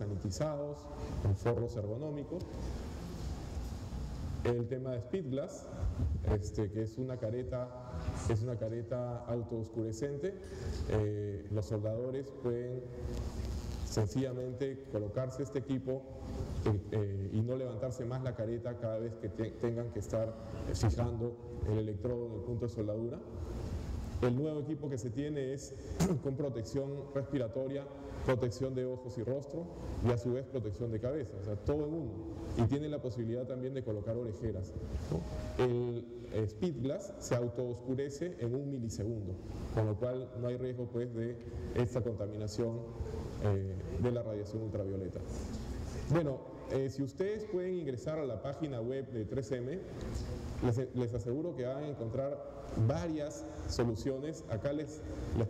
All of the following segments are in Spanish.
ambientes sanitizados, con forros ergonómicos. El tema de Speedglass, que es una careta autooscurecente. Los soldadores pueden sencillamente colocarse este equipo y no levantarse más la careta cada vez que tengan que estar fijando el electrodo en el punto de soldadura. El nuevo equipo que se tiene es con protección respiratoria, protección de ojos y rostro y a su vez protección de cabeza, o sea, todo en uno. Y tiene la posibilidad también de colocar orejeras, ¿no? El Speedglass se autooscurece en 1 milisegundo, con lo cual no hay riesgo pues de esta contaminación de la radiación ultravioleta. Bueno, si ustedes pueden ingresar a la página web de 3M, les aseguro que van a encontrar varias soluciones. Acá les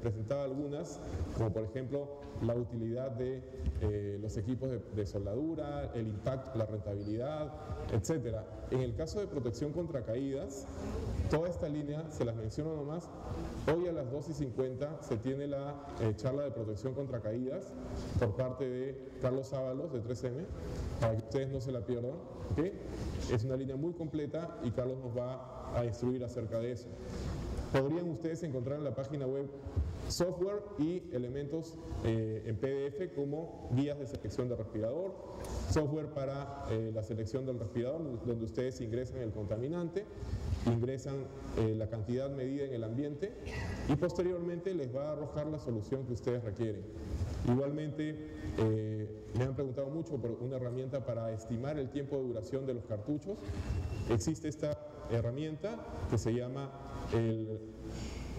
presentaba algunas, como por ejemplo la utilidad de los equipos de soldadura, el impacto, la rentabilidad, etc. En el caso de protección contra caídas, toda esta línea, se las menciono nomás, hoy a las 2:50 se tiene la charla de protección contra caídas por parte de Carlos Ábalos de 3M, para que ustedes no se la pierdan, ¿okay? Es una línea muy completa y Carlos nos va a instruir acerca de eso. Podrían ustedes encontrar en la página web software y elementos en PDF como guías de selección de respirador, software para la selección del respirador, donde ustedes ingresan el contaminante, ingresan la cantidad medida en el ambiente y posteriormente les va a arrojar la solución que ustedes requieren. Igualmente, me han preguntado mucho por una herramienta para estimar el tiempo de duración de los cartuchos. Existe esta herramienta que se llama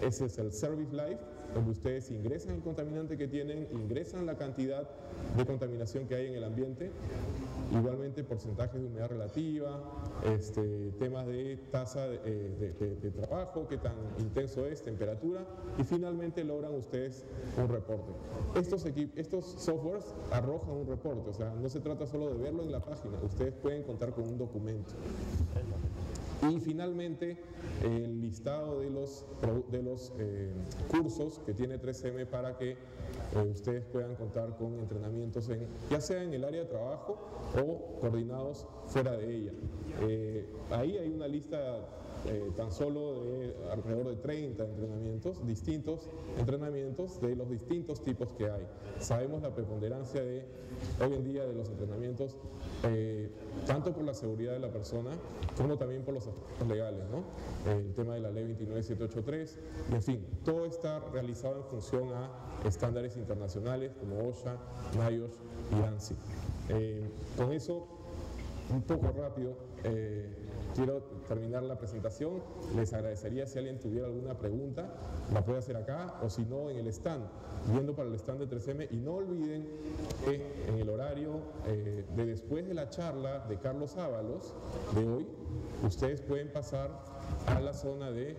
ese es el Service Life, donde ustedes ingresan el contaminante que tienen, ingresan la cantidad de contaminación que hay en el ambiente, igualmente porcentajes de humedad relativa, temas de tasa de trabajo, qué tan intenso es, temperatura, y finalmente logran ustedes un reporte. Estos softwares arrojan un reporte, o sea, no se trata solo de verlo en la página, ustedes pueden contar con un documento. Y finalmente, el listado de los cursos que tiene 3M para que ustedes puedan contar con entrenamientos ya sea en el área de trabajo o coordinados fuera de ella. Ahí hay una lista tan solo de alrededor de 30 entrenamientos, distintos entrenamientos de los distintos tipos que hay. Sabemos la preponderancia hoy en día de los entrenamientos, tanto por la seguridad de la persona como también por los aspectos legales, ¿no? El tema de la ley 29783, y en fin, todo está realizado en función a estándares internacionales como OSHA, NIOSH y ANSI. Con eso, un poco rápido, quiero terminar la presentación. Les agradecería si alguien tuviera alguna pregunta, la puede hacer acá o si no en el stand, yendo para el stand de 3M. Y no olviden que en el horario de después de la charla de Carlos Ábalos de hoy, ustedes pueden pasar a la zona de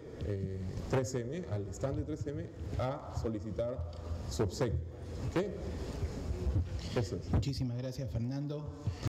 3M, al stand de 3M, a solicitar su obsequio. ¿Okay? Eso es. Muchísimas gracias, Fernando.